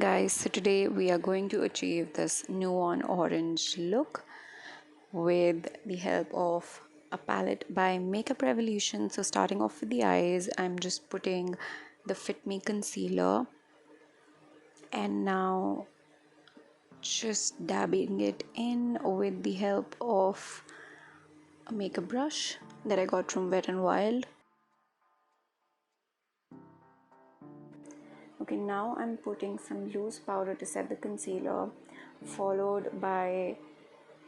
guys, so today we are going to achieve this neon orange look with the help of a palette by Makeup Revolution. So starting off with the eyes, I'm just putting the Fit Me concealer and now just dabbing it in with the help of a makeup brush that I got from Wet n Wild. Okay, now I'm putting some loose powder to set the concealer, followed by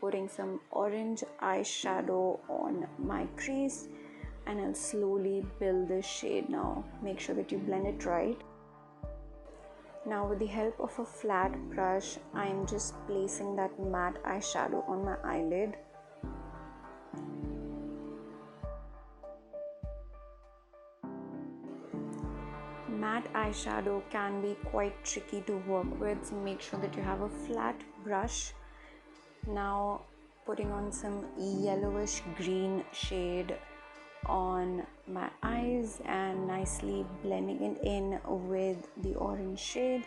putting some orange eyeshadow on my crease, and I'll slowly build this shade now. Make sure that you blend it right. Now with the help of a flat brush, I'm just placing that matte eyeshadow on my eyelid. Matte eyeshadow can be quite tricky to work with, so make sure that you have a flat brush. Now putting on some yellowish green shade on my eyes and nicely blending it in with the orange shade.